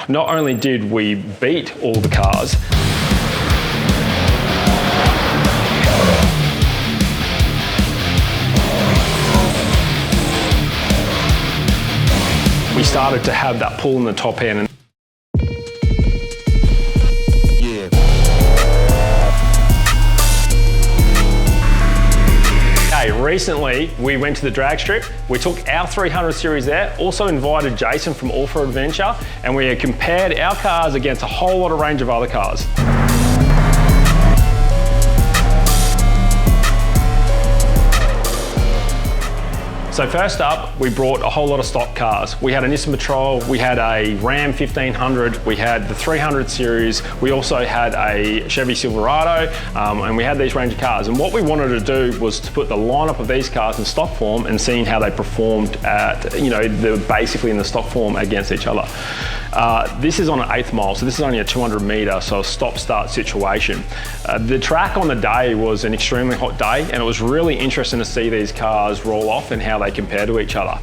Not only did we beat all the cars, we started to have that pull in the top end. Recently, we went to the drag strip, we took our 300 series there, also invited Jason from All for Adventure, and we compared our cars against a whole lot of range of other cars. So first up, we brought a whole lot of stock cars. We had a Nissan Patrol, we had a Ram 1500, we had the 300 series, we also had a Chevy Silverado, and we had these range of cars. And what we wanted to do was to put the lineup of these cars in stock form and seeing how they performed at, basically in the stock form against each other. This is on an 1/8 mile, so this is only a 200 metre, so a stop-start situation. The track on the day was an extremely hot day, and it was really interesting to see these cars roll off and how they compare to each other.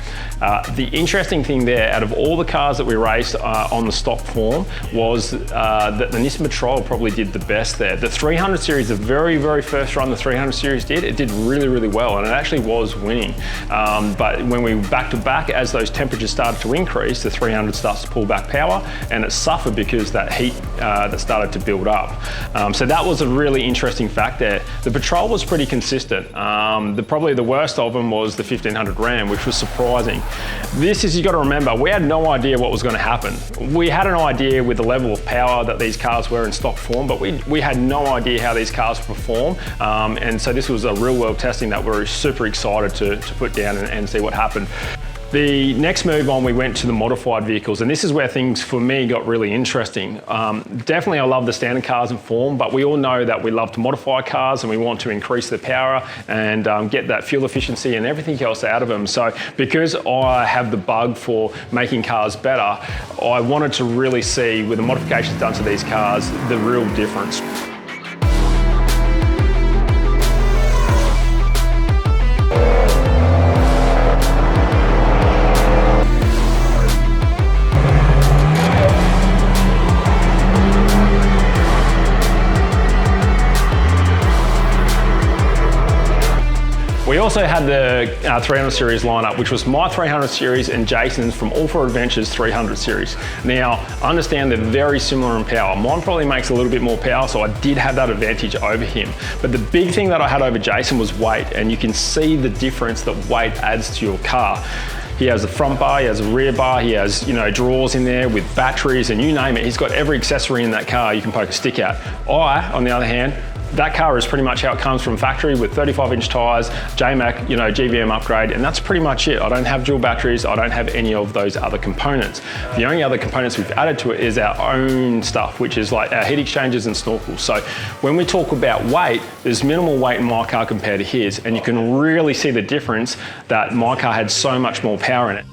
The interesting thing there, out of all the cars that we raced on the stock form, was that the Nissan Patrol probably did the best there. The 300 series, the very, very first run the 300 series did, it did really, really well, and it actually was winning. But when we back to back, as those temperatures started to increase, the 300 starts to pull back power, and it suffered because that heat that started to build up. So that was a really interesting fact there. The Patrol was pretty consistent. Probably the worst of them was the 1500 Ram, which was surprising. This is, you got to remember, we had no idea what was going to happen. We had an idea with the level of power that these cars were in stock form, but we had no idea how these cars perform. And so this was a real world testing that we're super excited to put down and see what happened. The next move on, we went to the modified vehicles, and this is where things for me got really interesting. Definitely I love the standard cars in form, but we all know that we love to modify cars and we want to increase the power and get that fuel efficiency and everything else out of them. So because I have the bug for making cars better, I wanted to really see, with the modifications done to these cars, the real difference. We also had the 300 series lineup, which was my 300 series and Jason's from All for Adventure's 300 series. Now, I understand they're very similar in power. Mine probably makes a little bit more power, so I did have that advantage over him. But the big thing that I had over Jason was weight, and you can see the difference that weight adds to your car. He has a front bar, he has a rear bar, he has, drawers in there with batteries, and you name it. He's got every accessory in that car you can poke a stick at. On the other hand, that car is pretty much how it comes from factory, with 35-inch tyres, JMAC, GVM upgrade, and that's pretty much it. I don't have dual batteries, I don't have any of those other components. The only other components we've added to it is our own stuff, which is like our heat exchangers and snorkels. So when we talk about weight, there's minimal weight in my car compared to his, and you can really see the difference that my car had so much more power in it.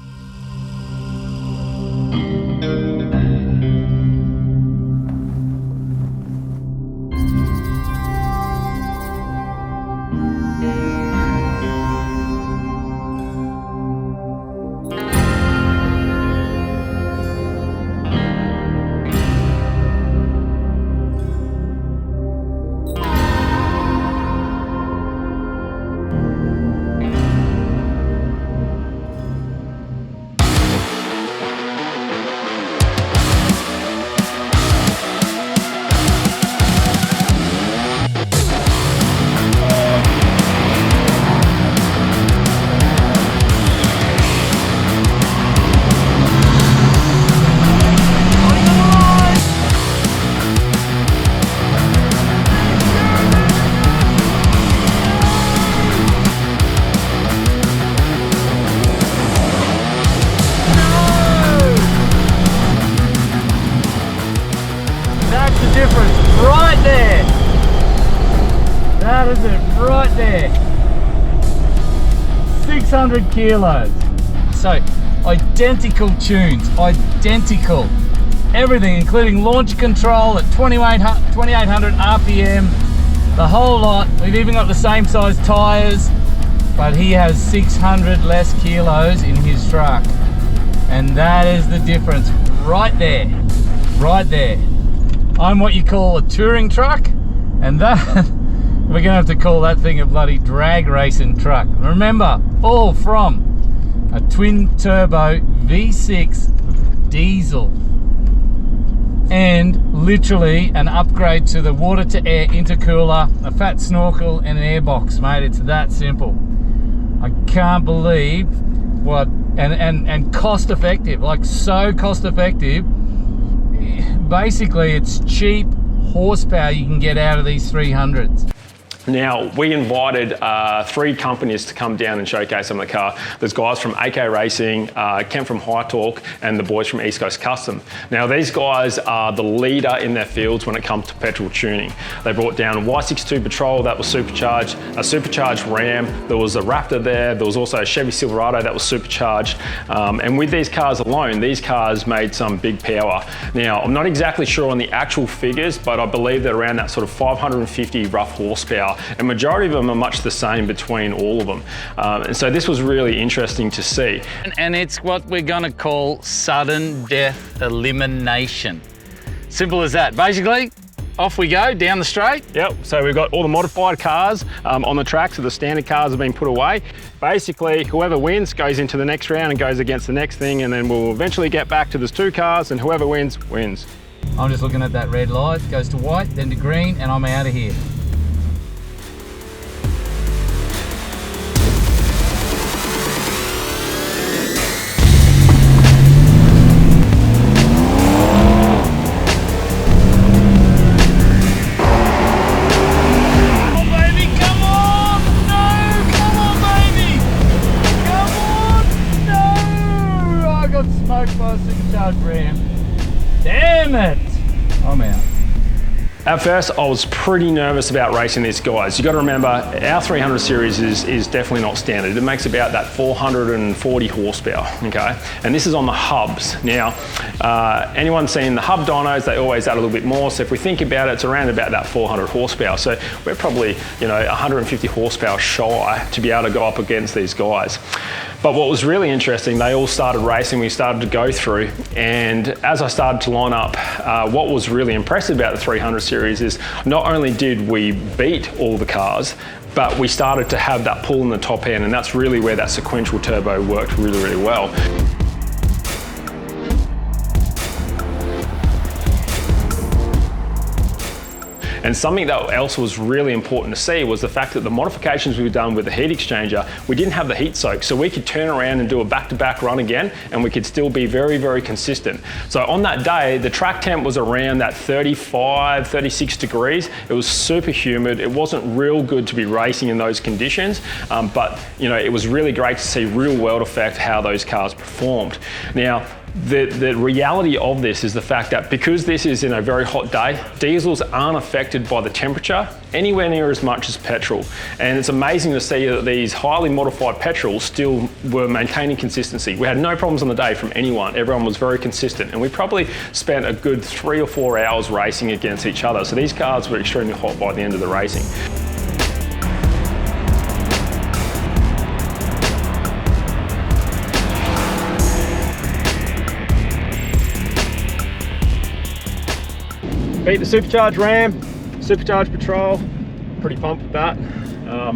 That is it right there. 600 kilos. So identical tunes, identical. Everything, including launch control at 2800 RPM, the whole lot. We've even got the same size tires, but he has 600 less kilos in his truck. And that is the difference right there, right there. I'm what you call a touring truck, and that, we're gonna have to call that thing a bloody drag racing truck. Remember, all from a twin turbo V6 diesel, and literally an upgrade to the water to air intercooler, a fat snorkel and an airbox, mate. It's that simple. I can't believe what, and cost effective, like so cost effective. Basically it's cheap horsepower you can get out of these 300s. Now, we invited 3 companies to come down and showcase some of the car. There's guys from AK Racing, Ken from High Torque, and the boys from East Coast Custom. Now, these guys are the leader in their fields when it comes to petrol tuning. They brought down a Y62 Patrol that was supercharged, a supercharged Ram, there was a Raptor there was also a Chevy Silverado that was supercharged. And with these cars alone, these cars made some big power. Now, I'm not exactly sure on the actual figures, but I believe they're around that sort of 550 rough horsepower. And majority of them are much the same between all of them. And so this was really interesting to see. And it's what we're gonna call sudden death elimination. Simple as that. Basically, off we go, down the straight. Yep, so we've got all the modified cars on the track, so the standard cars have been put away. Basically, whoever wins goes into the next round and goes against the next thing, and then we'll eventually get back to there's 2 cars, and whoever wins, wins. I'm just looking at that red light, goes to white, then to green, and I'm out of here. Damn it! I'm out. At first, I was pretty nervous about racing these guys. You got to remember, our 300 series is definitely not standard. It makes about that 440 horsepower, okay? And this is on the hubs. Now, anyone seen the hub dynos, they always add a little bit more. So if we think about it, it's around about that 400 horsepower. So we're probably, 150 horsepower shy to be able to go up against these guys. But what was really interesting, they all started racing, we started to go through, and as I started to line up, what was really impressive about the 300 series is not only did we beat all the cars, but we started to have that pull in the top end, and that's really where that sequential turbo worked really, really well. And something else was really important to see was the fact that the modifications we've done with the heat exchanger, we didn't have the heat soak, so we could turn around and do a back-to-back run again, and we could still be very, very consistent. So on that day, the track temp was around that 35, 36 degrees. It was super humid. It wasn't real good to be racing in those conditions, but it was really great to see real world effect how those cars performed. Now, the reality of this is the fact that because this is in a very hot day, diesels aren't affected by the temperature anywhere near as much as petrol. And it's amazing to see that these highly modified petrols still were maintaining consistency. We had no problems on the day from anyone. Everyone was very consistent. And we probably spent a good 3 or 4 hours racing against each other. So these cars were extremely hot by the end of the racing. Beat the supercharged Ram, supercharged Patrol, pretty pumped with that. I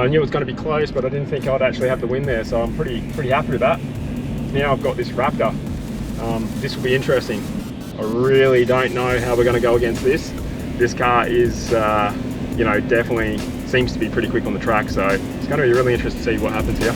knew it was going to be close, but I didn't think I'd actually have the win there, so I'm pretty happy with that. Now I've got this Raptor. This will be interesting. I really don't know how we're going to go against this. This car is, definitely seems to be pretty quick on the track, so it's going to be really interesting to see what happens here.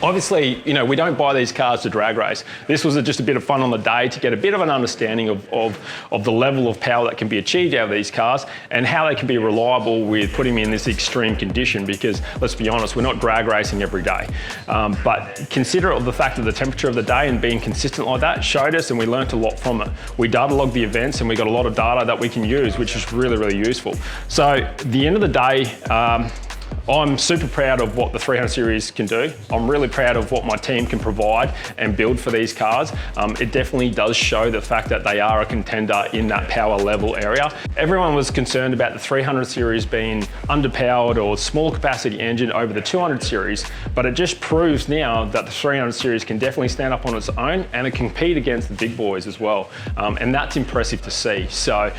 Obviously, we don't buy these cars to drag race. This was just a bit of fun on the day to get a bit of an understanding of the level of power that can be achieved out of these cars and how they can be reliable with putting them in this extreme condition, because let's be honest, we're not drag racing every day. But consider the fact that the temperature of the day and being consistent like that showed us, and we learnt a lot from it. We data logged the events and we got a lot of data that we can use, which is really, really useful. So at the end of the day, I'm super proud of what the 300 Series can do. I'm really proud of what my team can provide and build for these cars. It definitely does show the fact that they are a contender in that power level area. Everyone was concerned about the 300 Series being underpowered or small capacity engine over the 200 Series, but it just proves now that the 300 Series can definitely stand up on its own and it can compete against the big boys as well. And that's impressive to see. So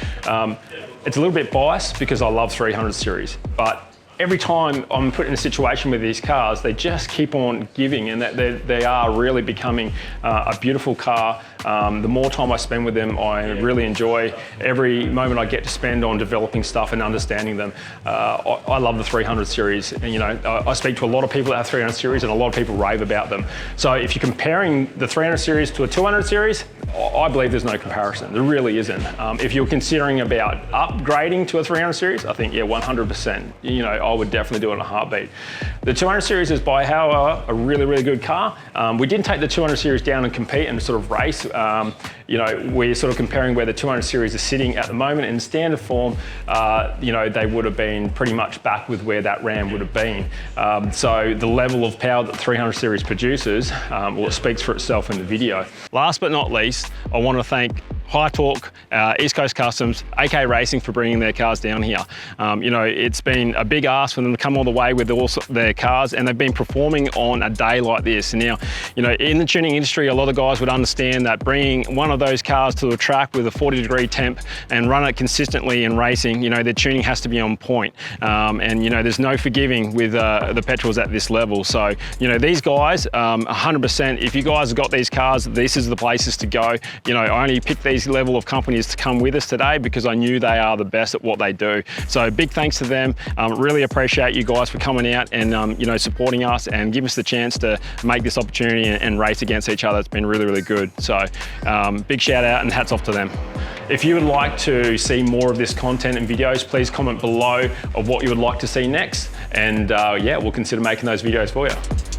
it's a little bit biased because I love 300 Series, but every time I'm put in a situation with these cars, they just keep on giving, and that they are really becoming a beautiful car. The more time I spend with them, I really enjoy every moment I get to spend on developing stuff and understanding them. I love the 300 Series, and you know, I speak to a lot of people that have 300 Series, and a lot of people rave about them. So if you're comparing the 300 Series to a 200 Series, I believe there's no comparison. There really isn't. If you're considering about upgrading to a 300 Series, I think, yeah, 100%. You know, I would definitely do it in a heartbeat. The 200 Series is by however a really, really good car. We didn't take the 200 Series down and compete and sort of race. You know, we're sort of comparing where the 200 Series is sitting at the moment in standard form. You know, they would have been pretty much back with where that Ram would have been. So the level of power that the 300 Series produces, well, it speaks for itself in the video. Last but not least, I want to thank High Torque, East Coast Customs, AK Racing for bringing their cars down here. You know, it's been a big ask for them to come all the way with their cars, and they've been performing on a day like this. Now, you know, in the tuning industry, a lot of guys would understand that bringing one of those cars to a track with a 40-degree temp and run it consistently in racing, you know, their tuning has to be on point. And, you know, there's no forgiving with the petrols at this level. So, you know, these guys, 100%, if you guys have got these cars, this is the places to go. You know, I only picked these level of companies to come with us today because I knew they are the best at what they do. So big thanks to them. Really appreciate you guys for coming out and you know, supporting us and giving us the chance to make this opportunity and race against each other. It's been really, really good. So big shout out and hats off to them. If you would like to see more of this content and videos, please comment below of what you would like to see next. And yeah, we'll consider making those videos for you.